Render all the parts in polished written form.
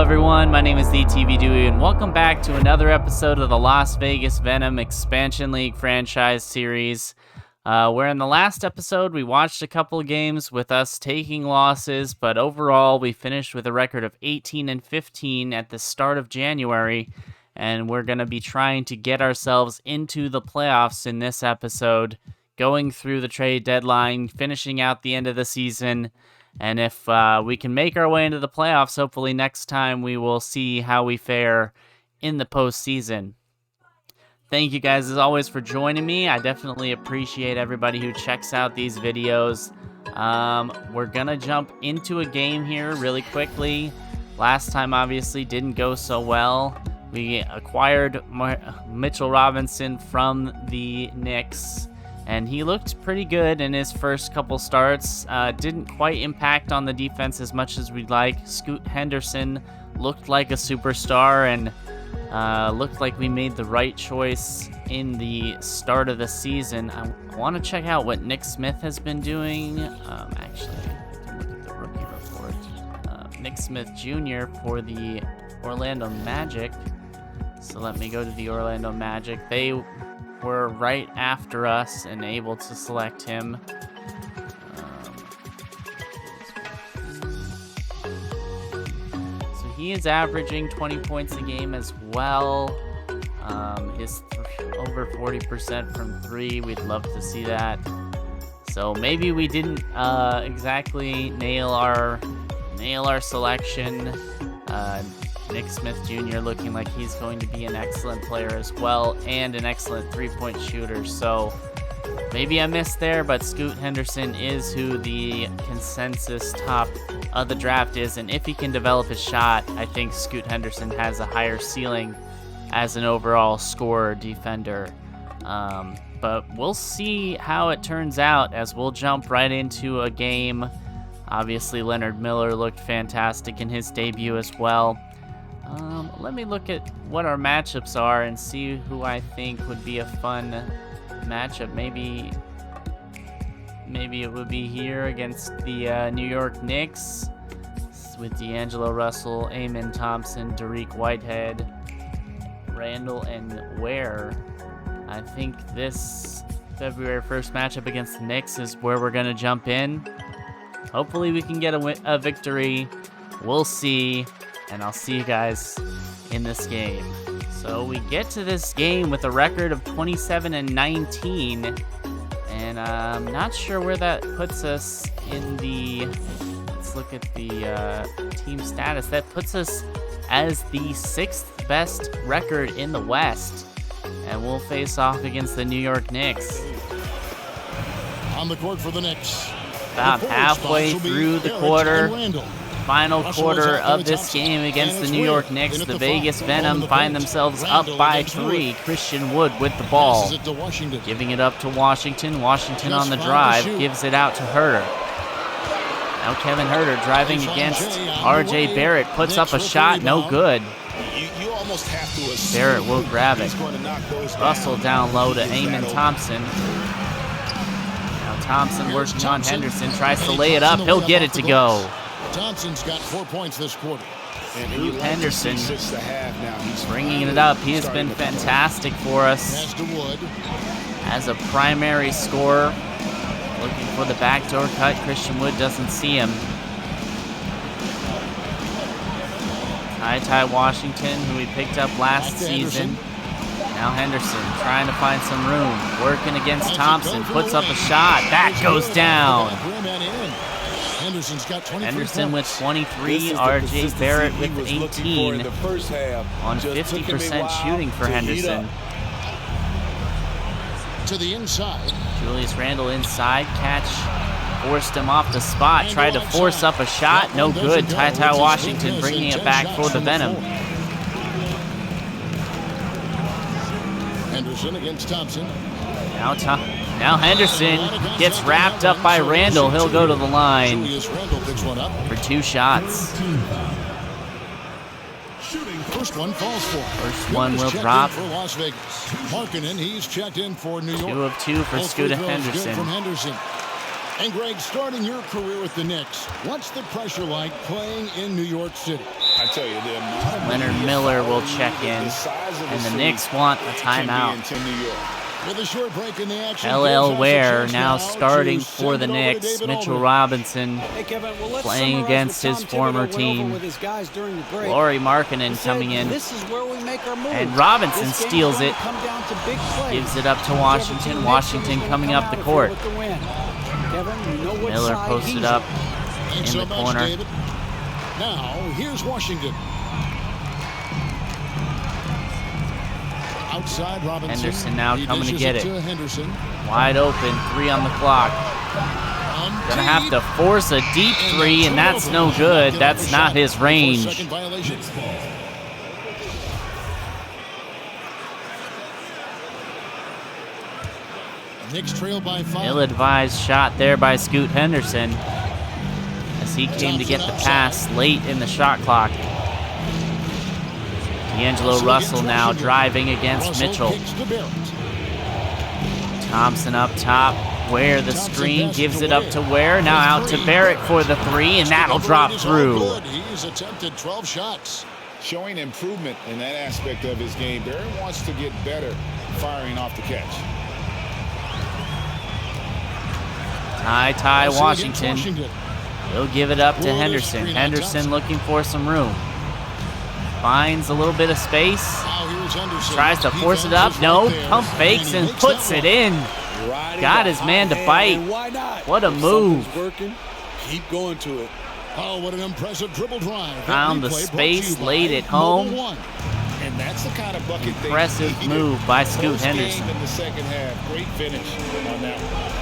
everyone, my name is the TV Dewey, and welcome back to another episode of the Las Vegas Venom Expansion League franchise series. Where in the last episode, we watched a couple of games with us taking losses, but overall, we finished with a record of 18-15 at the start of January, and we're going to be trying to get ourselves into the playoffs in this episode, going through the trade deadline, finishing out the end of the season. And if we can make our way into the playoffs, hopefully next time we will see how we fare in the postseason. Thank you guys, as always, for joining me. I definitely appreciate everybody who checks out these videos. We're going to jump into a game here really quickly. Last time, obviously, didn't go so well. We acquired Mitchell Robinson from the Knicks, and he looked pretty good in his first couple starts. Didn't quite impact on the defense as much as we'd like. Scoot Henderson looked like a superstar, and looked like we made the right choice in the start of the season. I want to check out what Nick Smith has been doing. Actually, I can look at the rookie report. Nick Smith Jr. for the Orlando Magic. So let me go to the Orlando Magic. They were right after us and able to select him. So he is averaging 20 points a game as well. His over 40% from three. We'd love to see that. So maybe we didn't exactly nail our selection. Nick Smith Jr. looking like he's going to be an excellent player as well, and an excellent three-point shooter. So maybe I missed there, but Scoot Henderson is who the consensus top of the draft is, and if he can develop his shot, I think Scoot Henderson has a higher ceiling as an overall scorer defender. But we'll see how it turns out as we'll jump right into a game. Obviously, Leonard Miller looked fantastic in his debut as well. Let me look at what our matchups are and see who I think would be a fun matchup. Maybe it would be here against the New York Knicks with D'Angelo Russell, Amen Thompson, Derek Whitehead, Randall, and Ware. I think this February 1st matchup against the Knicks is where we're going to jump in. Hopefully we can get a victory. We'll see. And I'll see you guys in this game. So we get to this game with a record of 27-19, and I'm not sure where that puts us in the. Let's look at the team status. That puts us as the 6th best record in the West, and we'll face off against the New York Knicks. On the court for the Knicks. About halfway through the quarter. Final quarter of this game against the New York Knicks. The Vegas Venom find themselves up by 3. Christian Wood with the ball, giving it up to Washington. Washington on the drive, gives it out to Herter. Now Kevin Herter driving against R.J. Barrett, puts up a shot, no good. Barrett will grab it. Russell down low to Amen Thompson. Now Thompson working on Henderson, tries to lay it up, he'll get it to go. Thompson's got 4 points this quarter. Scoot Henderson bringing it up. He has been fantastic for us as a primary scorer. Looking for the backdoor cut. Christian Wood doesn't see him. Ty Washington, who we picked up last season. Now Henderson trying to find some room. Working against Thompson. Puts up a shot. That goes down. Henderson with 23, R.J. Barrett with 18 on 50% shooting for Henderson. To the inside. Julius Randle inside, catch, forced him off the spot, tried to force up a shot, no good. Ty Washington bringing it back for the Venom. Henderson against Thompson. Now Henderson gets wrapped up by Randall. He'll go to the line for 2 shots. First one falls for. First one will drop. For Las Vegas. Markkanen, he's checked in for New York. 2 of 2 for Scoot Henderson. From Henderson. And Greg, starting your career with the Knicks, what's the pressure like playing in New York City? I tell you, the Leonard Miller will check in, and the Knicks want a timeout. With a short break in the action, LL Ware now starting for the Knicks. Mitchell Robinson playing against his former team. Lauri Markkanen coming in. And Robinson steals it. Gives it up to Washington. Washington coming up the court. Miller posted up in the corner. Now, here's Washington. Outside Robinson. Henderson now coming to get it. Henderson. Wide open, 3 on the clock. Gonna have to force a deep 3, and that's no good. That's not his range. Knicks trail by 5. Ill-advised shot there by Scoot Henderson as he came to get the pass late in the shot clock. D'Angelo Russell now driving against Mitchell. Thompson up top. Ware the screen, gives it up to Ware. Now out to Barrett for the 3, and that'll drop through. He's attempted 12 shots. Showing improvement in that aspect of his game. Barrett wants to get better firing off the catch. Ty Washington. He'll give it up to Henderson. Henderson looking for some room. Finds a little bit of space. Tries to force it up. No. Pump fakes and puts it in. Got his man to bite. What a move. Keep going to it. Oh, what an impressive dribble drive. Found the space, laid it home. And that's the kind of bucket impressive move by Scoot Henderson. In the second half. Great finish on that one.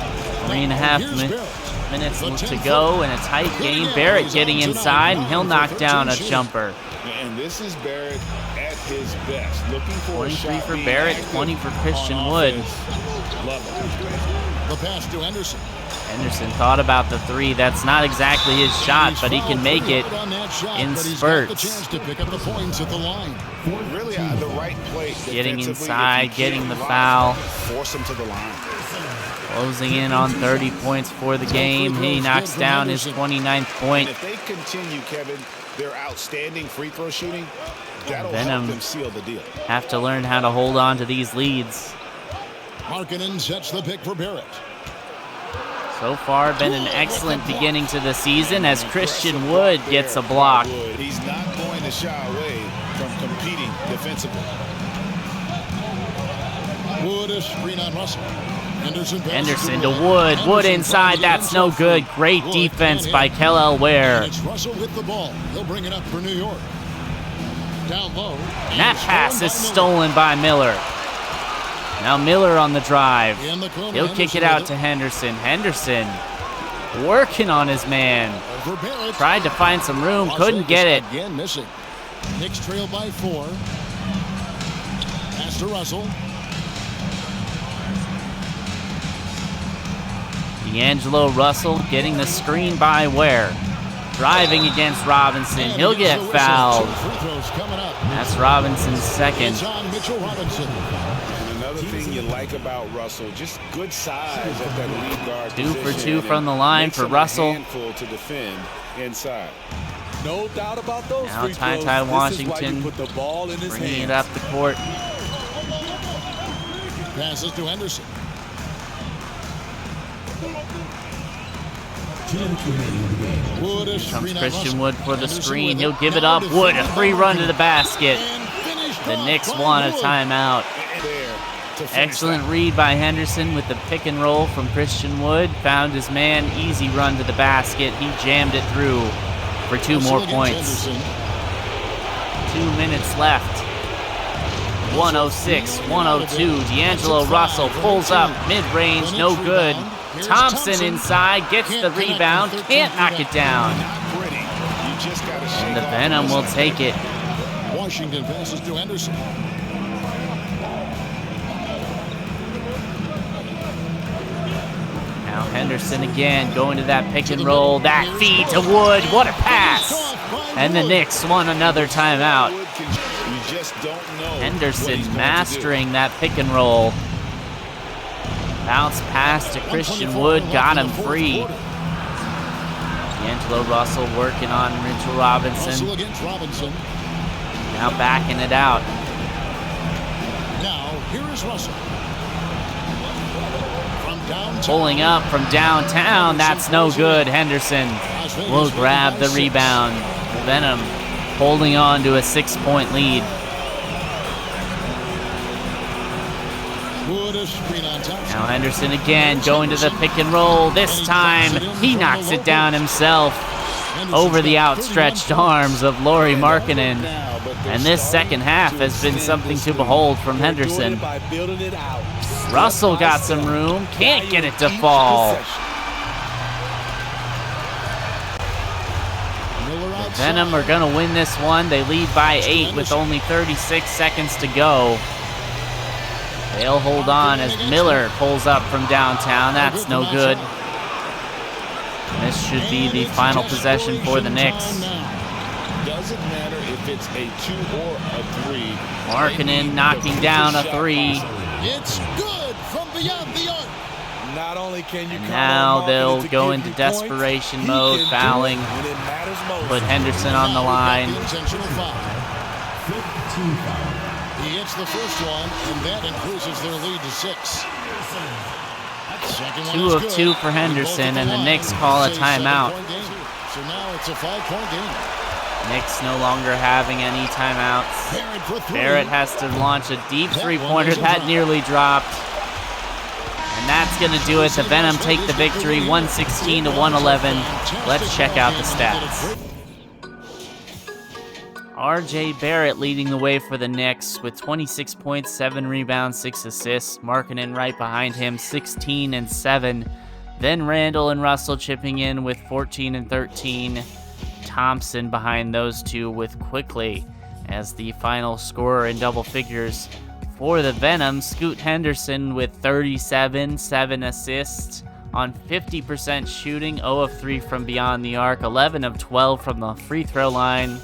3.5 minutes to go in a tight game. Barrett getting inside, and he'll knock down a jumper. And this is Barrett at his best. Looking for 23 for Barrett, 20 for Christian Wood. The pass to Henderson. Henderson thought about the 3. That's not exactly his shot, but he can make it in spurts. To pick up the points at the line. Really the right play. Getting inside, getting the foul. Force him to the line. Closing in on 30 points for the game. He knocks down his 29th point. And if they continue, Kevin, their outstanding free throw shooting, that'll Venom help them seal the deal. have to learn how to hold on to these leads. Markkanen sets the pick for Barrett. So far, been an excellent beginning to the season as Christian Wood gets a block. He's not going to shy away from competing defensively. Wood is screen on Russell. Henderson to Wood. Wood inside. That's no good. Great defense by LL Ware. It's Russell with the ball. He'll bring it up for New York. Down low. And that pass is stolen by Miller. Now Miller on the drive. He'll kick it out to Henderson. Henderson working on his man. Tried to find some room. Couldn't get it. Again missing. Knicks trail by 4. Pass to Russell. D'Angelo Russell getting the screen by Ware. Driving against Robinson. He'll get fouled. That's Robinson's second. Another thing you like about Russell, just good size at that lead guard 2 for 2 from the line for Russell. To defend inside. No doubt about those now free throws. Ty Washington Put the ball in his bringing hands. it up the court. Passes to Henderson. Comes Christian Wood for the screen. He'll give it up. Wood, a free run to the basket. The Knicks want a timeout. Excellent read by Henderson with the pick and roll from Christian Wood. Found his man, easy run to the basket. He jammed it through for 2 more points. 2 minutes left. 106-102. D'Angelo Russell pulls up mid-range, no good. Thompson inside, gets the rebound, can't knock it down. And the Venom will take it. Washington passes to Henderson. Now Henderson again, going to that pick and roll. That feed to Wood, what a pass! And the Knicks want another timeout. Henderson mastering that pick and roll. Bounce pass to Christian Wood, got him free. D'Angelo Russell working on Mitchell Robinson. Russell against Robinson. Now backing it out. Now, here is Russell. From downtown. Pulling up from downtown. That's no good. Henderson will grab the rebound. Venom holding on to a 6-point lead. Now Henderson again going to the pick and roll. This time he knocks it down himself over the outstretched arms of Lauri Markkanen. And this second half has been something to behold from Henderson. Russell got some room, can't get it to fall. Venom are gonna win this one. They lead by 8 with only 36 seconds to go. They'll hold on as Miller pulls up from downtown. That's no good. This should be the final possession for the Knicks. Doesn't matter if it's a 2 or a 3. Markkanen knocking down a 3. It's good from beyond the arc. Not only can you now they'll go into desperation mode, fouling. Put Henderson on the line. Intentional foul. He hits the first one, and that increases their lead to 6. 2 of 2 for Henderson, and the Knicks call a timeout. So now it's a 5-point game. Knicks no longer having any timeouts. Barrett has to launch a deep three-pointer. That nearly dropped. And that's going to do it. The Venom take the victory, 116 to 111. Let's check out the stats. RJ Barrett leading the way for the Knicks with 26 points, 7 rebounds, 6 assists. Markkanen right behind him, 16 and 7. Then Randall and Russell chipping in with 14 and 13. Thompson behind those two with Quickly as the final scorer in double figures. For the Venom, Scoot Henderson with 37, 7 assists on 50% shooting, 0 of 3 from beyond the arc, 11 of 12 from the free throw line.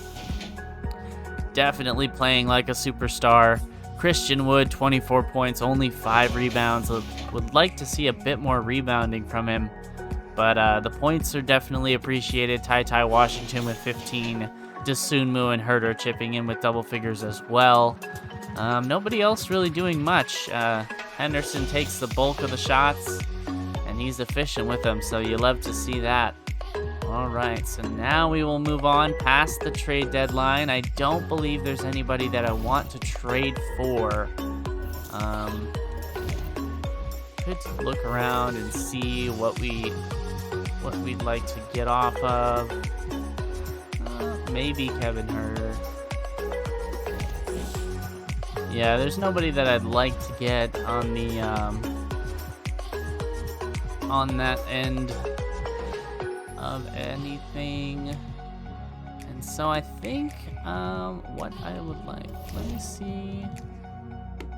Definitely playing like a superstar. Christian Wood, 24 points, only 5 rebounds. Would like to see a bit more rebounding from him, but the points are definitely appreciated. Ty Washington with 15. Dosunmu and Herter chipping in with double figures as well. Nobody else really doing much. Henderson takes the bulk of the shots, and he's efficient with them, so you love to see that. All right, so now we will move on past the trade deadline. I don't believe there's anybody that I want to trade for. Could look around and see what we'd like to get off of. Maybe Kevin Herter. Yeah, there's nobody that I'd like to get on the on that end of anything. And so I think what I would like, let me see.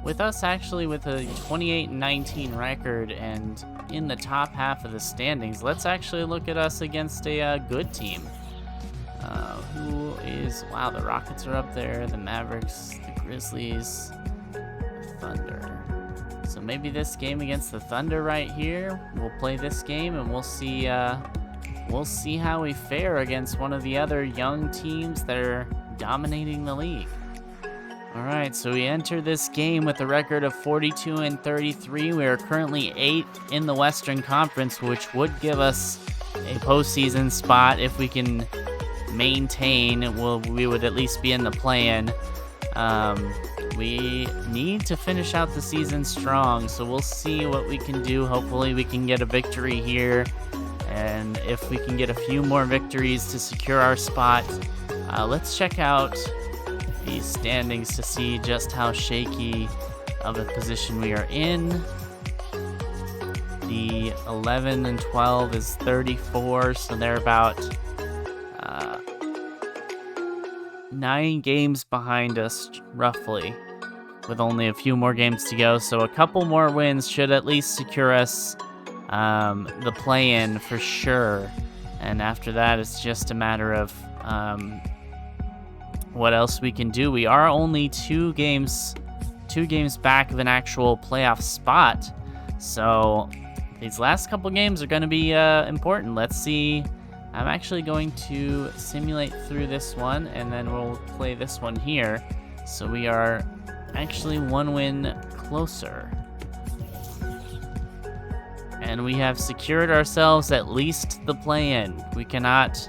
With us actually with a 28-19 record and in the top half of the standings, let's actually look at us against a good team. Who is, wow, the Rockets are up there, the Mavericks, the Grizzlies, the Thunder. So maybe this game against the Thunder right here, we'll play this game and we'll see how we fare against one of the other young teams that are dominating the league. All right, so we enter this game with a record of 42 and 33. We are currently 8th in the Western Conference, which would give us a postseason spot if we can maintain. We would at least be in the play-in. We need to finish out the season strong, so we'll see what we can do. Hopefully we can get a victory here, and if we can get a few more victories to secure our spot. Let's check out the standings to see just how shaky of a position we are in. The 11 and 12 is 34, so they're about 9 games behind us, roughly, with only a few more games to go. So a couple more wins should at least secure us the play-in for sure. And after that, it's just a matter of what else we can do. We are only 2 games back of an actual playoff spot. So these last couple games are going to be important. Let's see I'm actually going to simulate through this one, and then we'll play this one here. So we are actually 1 win closer. And we have secured ourselves at least the play-in. We cannot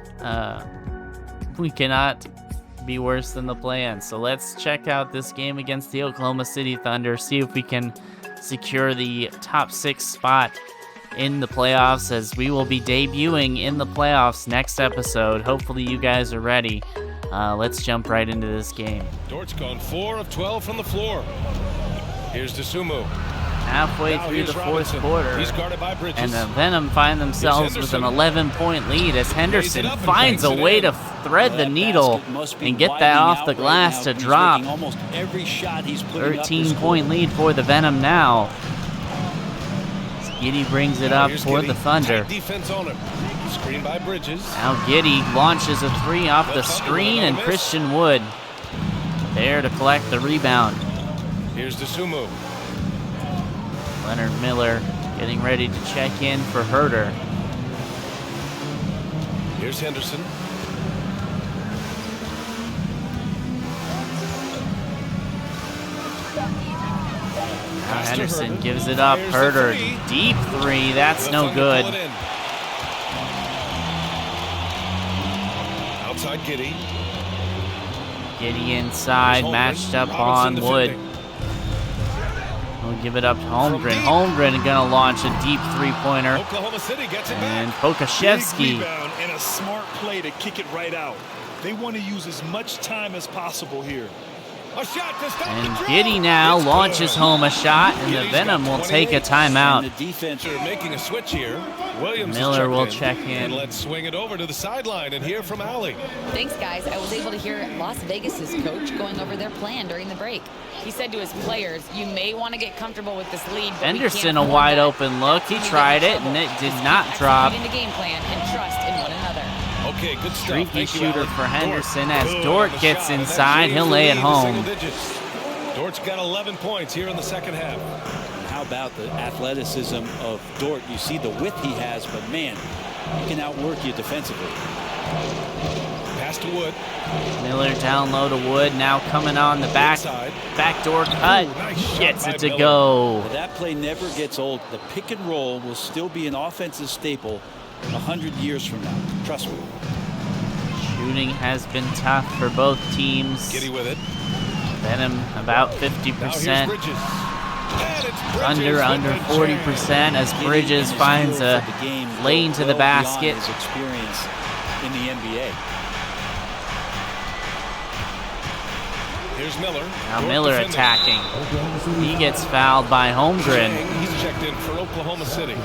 be worse than the play-in. So let's check out this game against the Oklahoma City Thunder, see if we can secure the top 6 spot in the playoffs, as we will be debuting in the playoffs next episode. Hopefully you guys are ready. Let's jump right into this game. Dort's gone 4 of 12 from the floor. Here's DeSumo. Halfway through the fourth quarter, He's guarded by Bridges. and the Venom find themselves with an 11-point lead as Henderson finds a way to thread the needle and get that off the glass to drop. 13-point lead for the Venom now. Giddy brings it up for the Thunder. Defense on him. Screen by Bridges. Now Giddy launches a 3 off the screen, and Christian Wood there to collect the rebound. Here's DeSumo. Leonard Miller getting ready to check in for Herter. Here's Henderson. Now Henderson gives it up. Herter, deep 3. That's no good. Outside Giddy. Giddy inside, matched up on Wood. We'll give it up to Holmgren. Holmgren gonna launch a deep 3-pointer. Oklahoma City gets it And back. Pokashevsky. Big rebound and a smart play to kick it right out. They want to use as much time as possible here. A shot to stop And the draw. Giddy now It's launches good. home a shot, and the Giddy's Venom got will take a 28. timeout. The defense are making a switch here. Williams Miller will is check in. And let's swing it over to the sideline and hear from Allie. Thanks, guys. I was able to hear Las Vegas's coach going over their plan during the break. He said to his players, "You may want to get comfortable with this lead." But Henderson, a wide open look. He tried it, and it did not drop. In the game plan and trust in one another. Okay, good stuff. Streaky Thank you, shooter Allie. for Henderson as Good Dort on the gets shot, and that inside. raised He'll the lay it lead to home. single digits. Dort's got 11 points here in the second half. How about the athleticism of Dort? You see the width he has, but man, he can outwork you defensively. Pass to Wood. Miller down low to Wood. Now coming on the Inside. backdoor cut. Ooh, nice shot Gets by it to Miller. go. That play never gets old. The pick and roll will still be an offensive staple 100 years from now. Trust me. Shooting has been tough for both teams. Giddy with it. Venom about Now here's 50%. Bridges. And it's Bridges Under with the 40% as Getting Bridges his finds feel a for the game lane to the well beyond basket. His experience in the NBA. Here's Miller. Now Dort Miller defending. attacking. He gets fouled by Holmgren. Chang, he's checked in for Oklahoma City.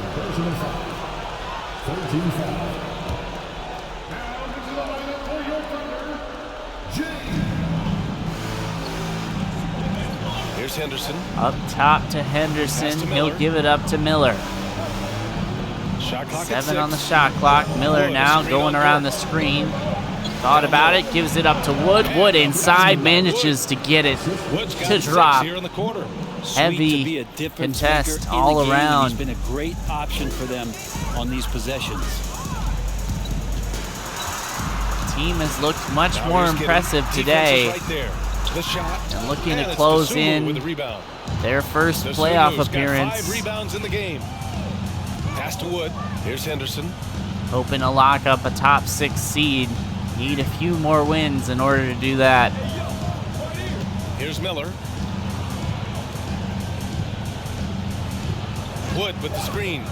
Here's Henderson. Up top to Henderson. Pass to He'll Miller. give it up to Miller. Shot clock at 7 on the 6. shot clock. Miller Wood, now screen going on around the Dort. screen. Thought about it. Gives it up to Wood. Wood inside. Manages to get it Wood's got to 6 drop. here in the quarter. Sweet Heavy to be a difference contest maker in all the game. around. He's been a great option for them on these possessions. Team has looked much Now more here's Giddy. impressive Defense is today. Right there. The shot. And looking to it's close DeSumo in with the rebound. their first DeSumo's playoff got appearance. 5 rebounds in the game. Pass to Wood. Here's Henderson. Hoping to lock up a top 6 seed. Need a few more wins in order to do that. Here's Miller. Wood with the screen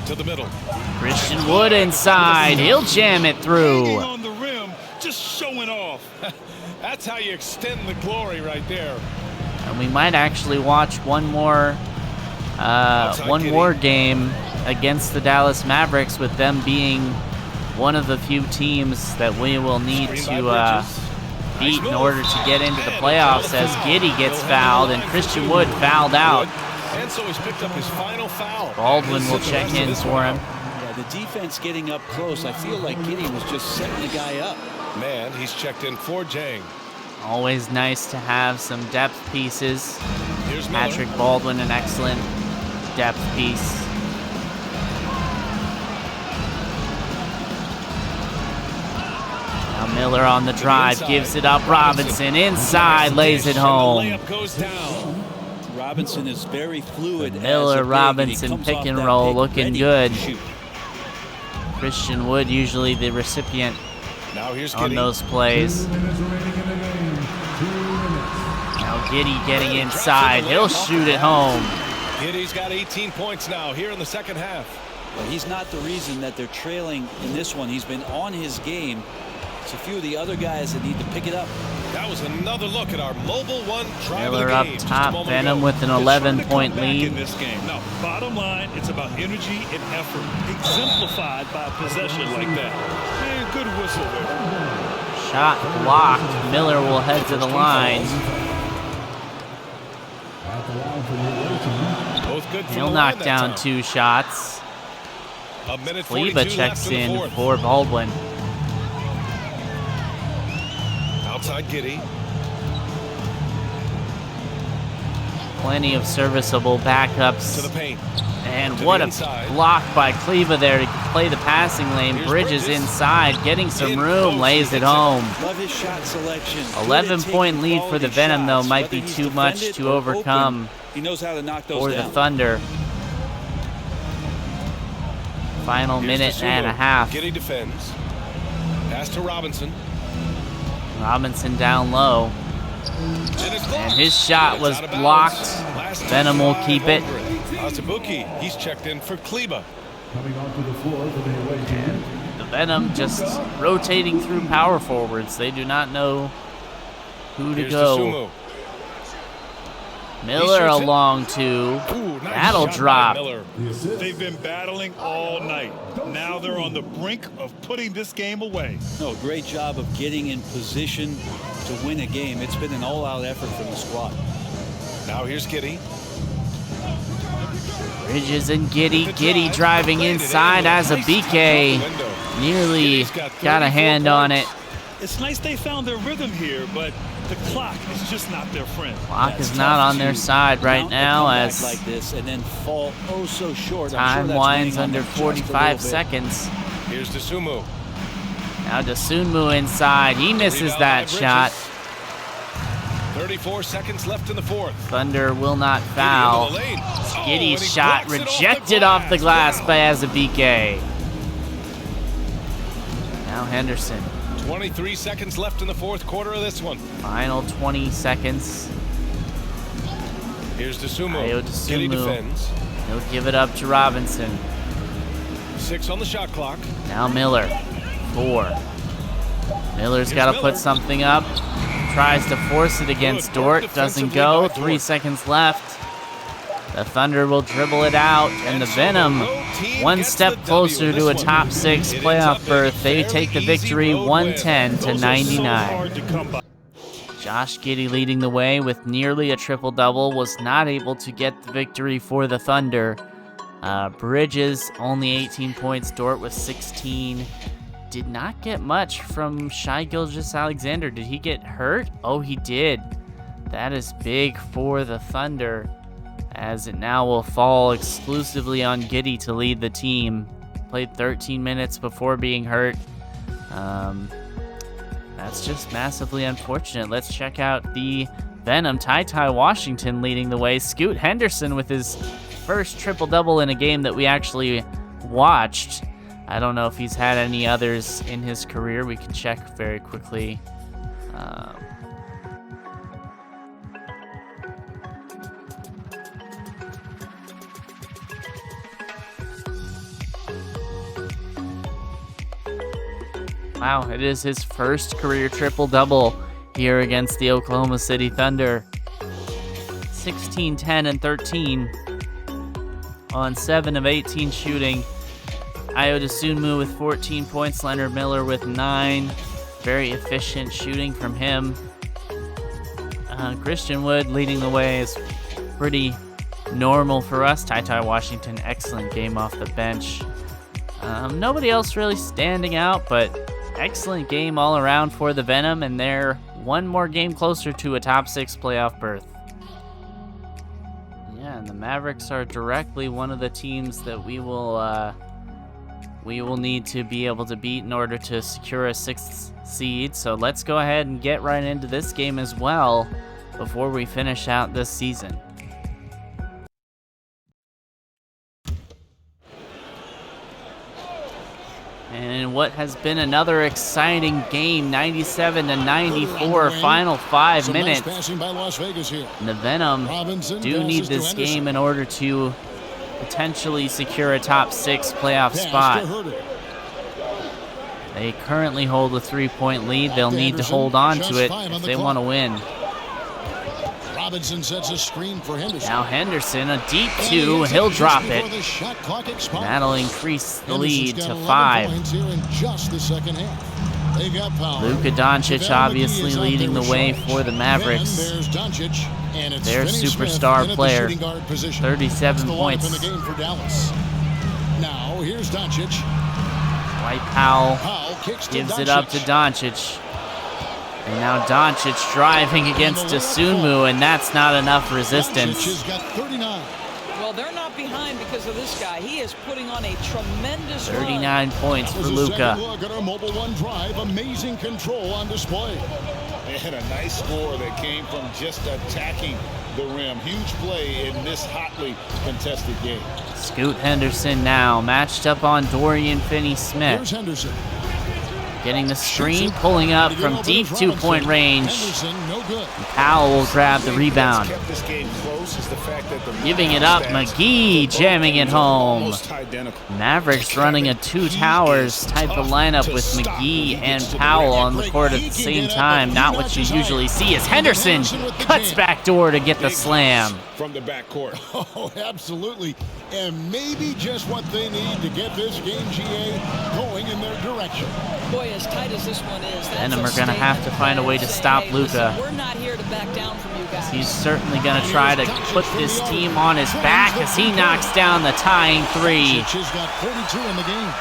to the middle. Christian Wood inside. He'll jam it Hanging through. on the rim, just showing off. That's how you extend the glory right there. And we might actually watch one more game against the Dallas Mavericks, with them being one of the few teams that we will need Screen to by Bridges. beat Nice in move. order to get into the And playoffs, as foul. Giddy gets He'll fouled handle and the line Christian for Wood two. fouled out. And so he's picked up his final foul. Baldwin He'll will sit the check rest of in this for one him. out. Yeah, the defense getting up close. I feel like Giddy was just setting the guy up. Man, he's checked in for Jang. Always nice to have some depth pieces. Here's Miller. Patrick Baldwin, an excellent depth piece. Now Miller on the drive, gives it up. Robinson inside, lays it home. Layup goes down. Robinson is very fluid. Miller, Robinson, pick and roll, looking good. Christian Wood usually the recipient Now here's on Giddey. those plays. Now Giddey getting inside. He'll shoot it home. Giddey's got 18 points now here in the second half. But he's not the reason that they're trailing in this one. He's been on his game. It's a few of the other guys that need to pick it up. That was another look at our mobile one drive Miller of the up game just a top, moment Venom ago. with an They're trying to 11-point come back in lead. this game. No, bottom line, it's about energy and effort, exemplified by a possession like that. And good whistle there. Shot blocked. Miller will head to the line. Both good from He'll the knock line that down time. 2 shots. A minute Kleba 42 checks left in the in fourth. for Baldwin. Outside Giddey. Plenty of serviceable To backups. the paint. And to what the a inside. block by Kleba there to play the passing lane. Here's Bridges Bridges. inside, getting some In room, post, lays he it hits it. home. Love his shot selection. 11-point lead for the Venom, though, might be Whether too he's much defended to or overcome open, he knows how to knock those for the down. Thunder. Final Here's minute D'Souza. and a half. Giddey defends. Pass to Robinson. Robinson down low. And his shot was It's out of bounds. blocked. Last Venom will drive keep it. over Azubuike, he's checked in for Kleba. The Venom just rotating through power forwards. They do not know who to Here's go. D'Souza. Miller shoots it. along two. Ooh, nice That'll shot by drop. Miller. They've been battling all night. Now they're on the brink of putting this game away. No, great job of getting in position to win a game. It's been an all-out effort from the squad. Now here's Giddey. Bridges and Giddey. The Giddey drive, driving played it inside in. as a Nice BK. touch out the window. Nearly Giddey's got got a 34 hand on it. points. It's nice they found their rhythm here, but the clock is just not their friend. Clock That's is not tough on their to side right mount a now comeback as like this and then fall oh so short. I'm sure time that's winds weighing on under them just a little 45 bit. seconds. Here's D'Souza. Now D'Souza inside. He misses Rebound that by shot. Bridges. 34 seconds left in the fourth. Thunder will not Giddey foul. into the lane. Oh, and Giddey's he shot blocks it rejected off the glass by Azubike. Now Henderson. 23 seconds left in the fourth quarter of this one. Final 20 seconds. Here's D'Souza. Ayo Giddey D'Souza. defends. He'll give it up to Robinson. 6 on the shot clock. Now Miller. 4. Miller's Here's got to Miller. put something up. Tries to force it against Good work Dort. Doesn't defensively go. by 3 Dort. seconds left. The Thunder will dribble it out, and the so Venom, the road team one gets step the W closer in to a this one. top 6 It ends playoff up being berth. They very take the easy victory road 110 to Those are so 99. hard to come by. Josh Giddey leading the way with nearly a triple-double, was not able to get the victory for the Thunder. Bridges only 18 points, Dort with 16. Did not get much from Shai Gilgeous-Alexander. Did he get hurt? Oh, he did. That is big for the Thunder, as it now will fall exclusively on Giddey to lead the team. Played 13 minutes before being hurt. That's just massively unfortunate. Let's check out the Venom. Ty Washington leading the way. Scoot Henderson with his first triple-double in a game that we actually watched. I don't know if he's had any others in his career. We can check very quickly. Wow, it is his first career triple-double here against the Oklahoma City Thunder. 16, 10, and 13 on 7 of 18 shooting. Ayo D'Souza with 14 points, Leonard Miller with 9. Very efficient shooting from him. Christian Wood leading the way is pretty normal for us. Ty Washington, excellent game off the bench. Nobody else really standing out, but excellent game all around for the Venom, and they're one more game closer to a top 6 playoff berth. Yeah, and the Mavericks are directly one of the teams that we will we will need to be able to beat in order to secure a 6th seed. So let's go ahead and get right into this game as well before we finish out this season. And what has been another exciting game, 97-94, final 5 minutes. Passing by Las Vegas here. And the Venom Robinson do need passes to this Henderson. game in order to potentially secure a top 6 playoff Pass spot. to Herter. They currently hold a 3-point lead. They'll need to Anderson, hold on just to it 5 on if the they clock. want to win. Robinson sets a screen for Henderson. Now Henderson, a deep And 2, hits he'll just drop before it. the shot clock expires. That'll increase the lead Henderson's to got 11 5. points here in just the second half. They got power. Luka Doncic Javale obviously McGee is out leading there the with way Sharp. for the Mavericks. Then there's Doncic, and it's Their Finney Smith superstar in at the player, shooting guard position. 37 That's the lineup points. in the game for Dallas. Now here's Doncic. Dwight Powell Powell kicks to gives Doncic. it up to Doncic. And now Doncic driving against Dosunmu, and that's not enough Doncic resistance. has got 39. Well, they're not behind because of this guy. He is putting on a tremendous 39 points That for was a second Luka. look at our Mobile One drive. Amazing control on display. They had a nice score that came from just attacking the rim. Huge play in this hotly contested game. Scoot Henderson now matched up on Dorian Finney-Smith. Here's Henderson. Getting the screen, pulling up from deep 2-point range. Henderson, no good. Powell will grab the rebound. Kept this game close is the fact that the Giving it up, stats McGee for both jamming it teams are home. almost identical. Mavericks running a 2 towers type of lineup with McGee and Powell on the court at the same time. Not what you usually see as Henderson cuts back door to get the slam. From the backcourt. Oh, absolutely. And maybe just what they need to get this game, GA, going in their direction. Boy, as tight as this one is, that's Venom a are gonna have to statement find a way to saying, stop hey, listen, Luka. we're not here to back down from you guys. He's certainly going to try to put this team on his back as he knocks down the tying 3. Doncic has got 42 in the game.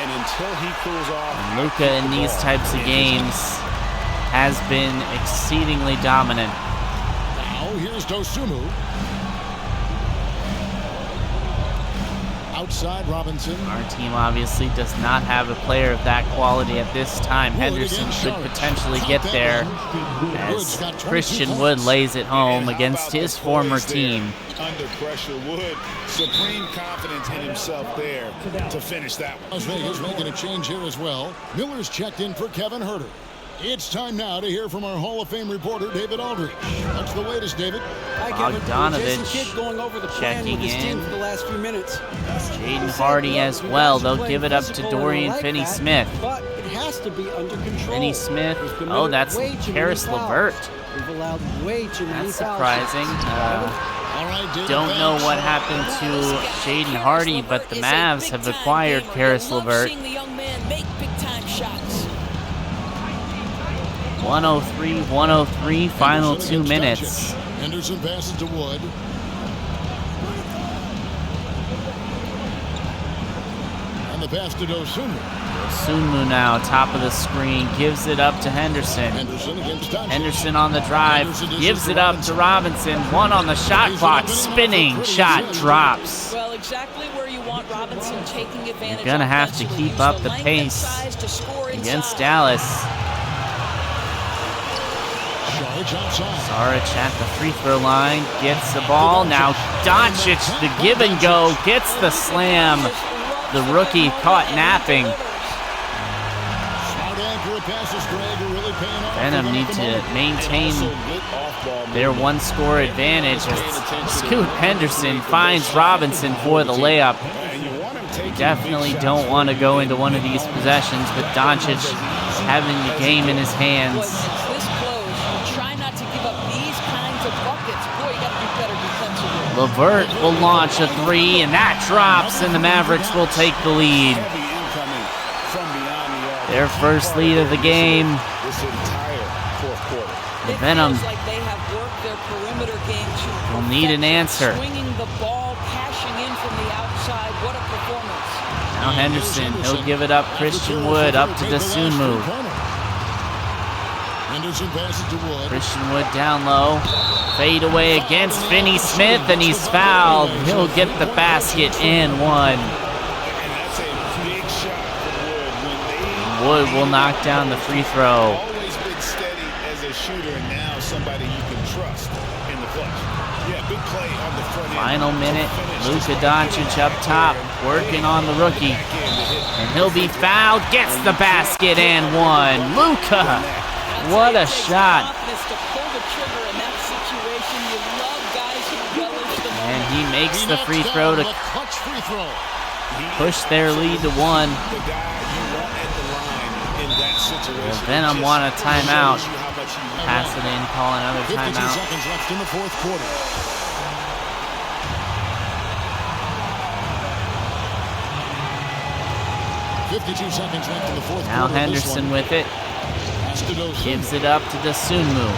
And until he cools off, And Luka in these types of games has been exceedingly dominant. Now here's Dosunmu. Outside Robinson. Our team obviously does not have a player of that quality at this time. Henderson could potentially get there as Christian Wood lays it home against his former team. Under pressure, Wood, supreme confidence in himself there to finish that one. Las Vegas making a change here as well. Miller's checked in for Kevin Herter. It's time now to hear from our Hall of Fame reporter, David Aldridge. What's the latest, David? Bogdanovich going over the plan checking with his team in. for the last few minutes. Jaden Hardy as well. They'll give it up to Dorian Finney-Smith. But it has to be under control. Finney-Smith. We've committed Oh, that's way too many Karis fouls. LeVert. We've allowed way too many That's fouls. surprising. All right, David. Don't know what happened to Jaden Hardy, but the Mavs have acquired Karis LeVert. Seeing the young man make big-time shots. 103, final Henderson 2 against minutes. Doncic. Henderson passes to Wood. And the pass to Dosunmu. Sunmu now, top of the screen, gives it up to Henderson. Henderson against Doncic. Henderson on the drive, Henderson gives dishes it to up to Robinson. 1 on the shot clock, spinning shot drops. Well, exactly where you want Robinson taking advantage. You're gonna have to offensively. keep up Use the length and pace size to score against inside. Dallas. Saric outside. Saric at the free throw line, gets the ball. Now Doncic, the give and go, gets the slam. The rookie caught napping. Smart accurate passes, Greg, are really paying off. Venom need to maintain their 1-score advantage as Scoot Henderson finds Robinson for the layup. Definitely don't want to go into one of these possessions with Doncic having the game in his hands. This close, you try not to give up these kinds of buckets. Boy, you got to be better defensively. LeVert will launch a 3, and that drops, and the Mavericks will take the lead. Their first lead of the game. This entire fourth quarter. The It Venom feels like they have worked their perimeter game to will need an answer. swinging the ball, cashing in from the outside. What a performance. Now Henderson, he'll give it up. Christian Wood up to Dosunmu. Henderson passes to Wood. Christian Wood down low. Fade away against Finney-Smith, and he's fouled. He'll get the basket and 1. And that's a big Wood will knock down the free throw. Always been steady as a shooter, and now somebody you can trust in the clutch. Yeah, big play on the front end. Final minute, Luka Doncic up top, working on the rookie. And he'll be fouled, gets the basket and one. Luka, what a shot. And he makes the free throw to push their lead to one. The Venom want a timeout. Pass it in, call another 52 timeout. seconds left in the fourth quarter. Now Henderson with it. Gives it up to Dosunmu.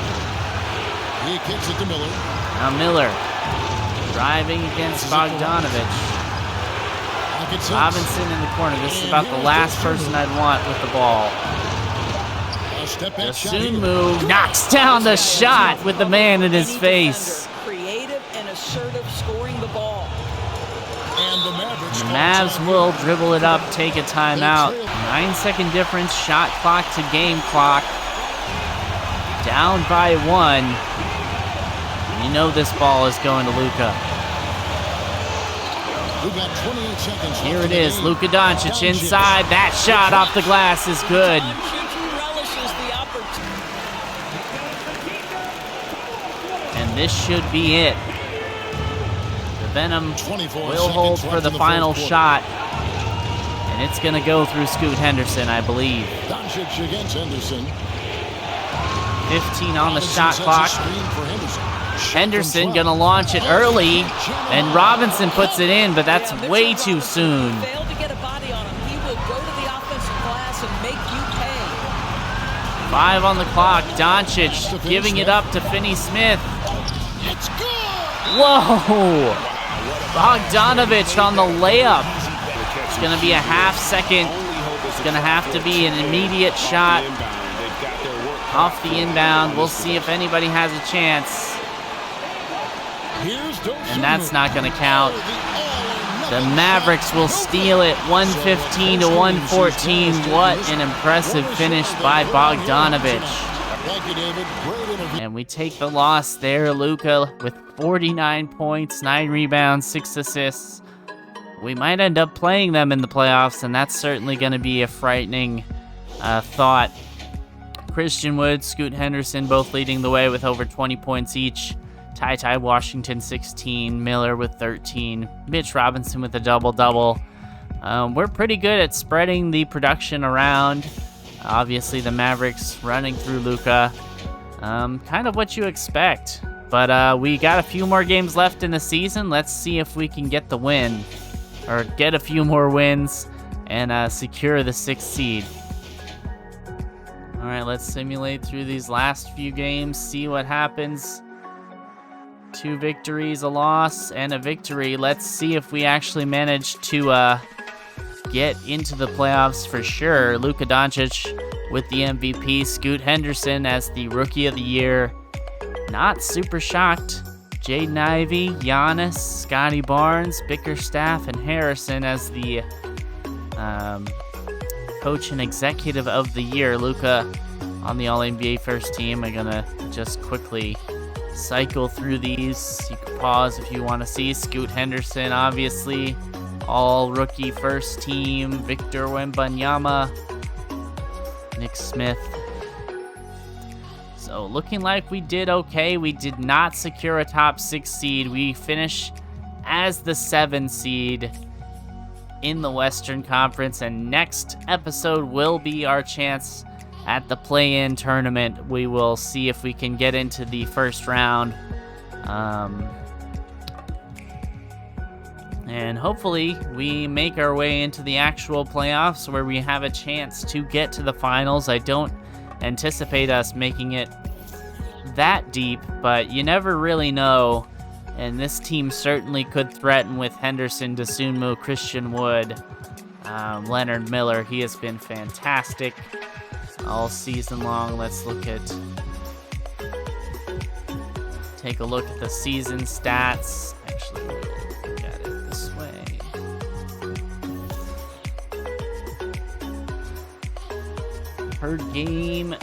He kicks it to Miller. Now Miller driving against Bogdanovic. Robinson in the corner. This is about the last person I'd want with the ball. Dosunmu knocks down the shot with the man in his face. Creative and assertive scoring the ball. And the Mavs will dribble it up, take a timeout. 9-second difference, shot clock to game clock. Down by one. You know this ball is going to Luka. Here it is, Luka Doncic inside. That shot off the glass is good. And this should be it. The Venom will hold for the final shot. And it's going to go through Scoot Henderson, I believe. Doncic against Henderson. 15 on the shot clock. Henderson gonna launch it early, and Robinson puts it in, but that's way too soon. Failed to get a body on him. He will go to the offensive glass and make you pay. 5 on the clock. Doncic giving it up to Finney-Smith. Whoa! Bogdanovic on the layup. It's gonna be a half second. It's gonna have to be an immediate shot off the inbound. We'll see if anybody has a chance. And that's not going to count. The Mavericks will steal it, 115 to 114. What an impressive finish by Bogdanovic. And we take the loss there. Luka with 49 points, 9 rebounds, 6 assists. We might end up playing them in the playoffs, and that's certainly going to be a frightening thought. Christian Wood, Scoot Henderson both leading the way with over 20 points each. Ty Washington 16, Miller with 13, Mitch Robinson with a double-double. We're pretty good at spreading the production around. Obviously, the Mavericks running through Luka. Kind of what you expect. But we got a few more games left in the season. Let's see if we can get the win, or get a few more wins and secure the 6th seed. All right, let's simulate through these last few games, see what happens. 2 victories, a loss, and a victory. Let's see if we actually manage to get into the playoffs for sure. Luka Doncic with the MVP, Scoot Henderson as the Rookie of the Year. Not super shocked. Jaden Ivey, Giannis, Scotty Barnes, Bickerstaff, and Harrison as the Coach and Executive of the Year. Luka on the All-NBA first team. I'm gonna just quickly cycle through these. You can pause if you want to see. Scoot Henderson, obviously, All-Rookie first team. Victor Wembanyama, Nick Smith. So looking like we did okay. We did not secure a top 6 seed. We finished as the 7 seed in the Western Conference, and next episode will be our chance at the play-in tournament. We will see if we can get into the first round. And hopefully we make our way into the actual playoffs where we have a chance to get to the finals. I don't anticipate us making it that deep, but you never really know. And this team certainly could threaten with Henderson, Dosunmu, Christian Wood, Leonard Miller. He has been fantastic all season long. Let's take a look at the season stats. Actually, we'll look at it this way. per game.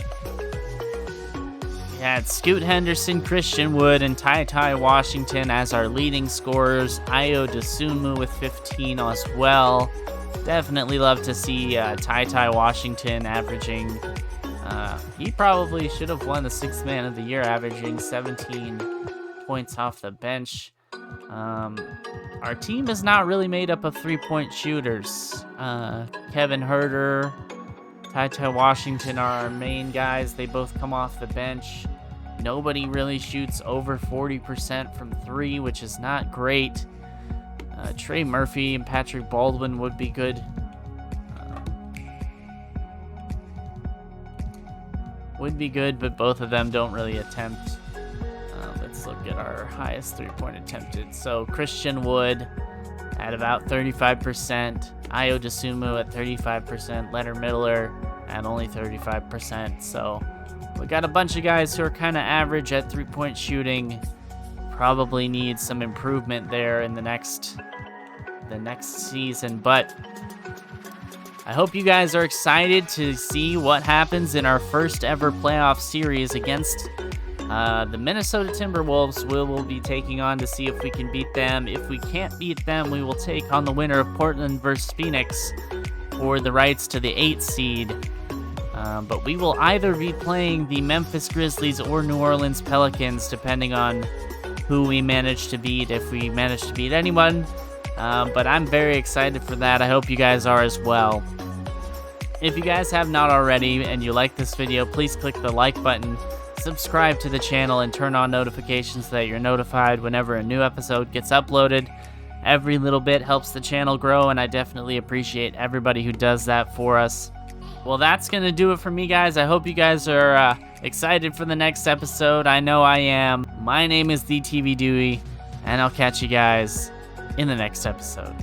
We had Scoot Henderson, Christian Wood, and Ty Washington as our leading scorers. Ayo Dosunmu with 15 as well. Definitely love to see Ty Washington averaging. He probably should have won the 6th Man of the Year, averaging 17 points off the bench. Our team is not really made up of 3-point shooters. Kevin Herter, Ty Washington are our main guys. They both come off the bench. Nobody really shoots over 40% from 3, which is not great. Trey Murphy and Patrick Baldwin would be good. But both of them don't really attempt. Let's look at our highest 3-point attempted. So Christian Wood at about 35%, Ayo Dosunmu at 35%, Leonard Miller at only 35%. So we got a bunch of guys who are kind of average at 3-point shooting. Probably need some improvement there in the next season, but I hope you guys are excited to see what happens in our first ever playoff series against the Minnesota Timberwolves. We will be taking on to see if we can beat them. If we can't beat them, we will take on the winner of Portland versus Phoenix for the rights to the 8th seed. But we will either be playing the Memphis Grizzlies or New Orleans Pelicans, depending on who we manage to beat, if we manage to beat anyone. But I'm very excited for that. I hope you guys are as well. If you guys have not already and you like this video, please click the like button, subscribe to the channel, and turn on notifications so that you're notified whenever a new episode gets uploaded. Every little bit helps the channel grow, and I definitely appreciate everybody who does that for us. Well, that's going to do it for me, guys. I hope you guys are excited for the next episode. I know I am. My name is The TV Dewey, and I'll catch you guys in the next episode.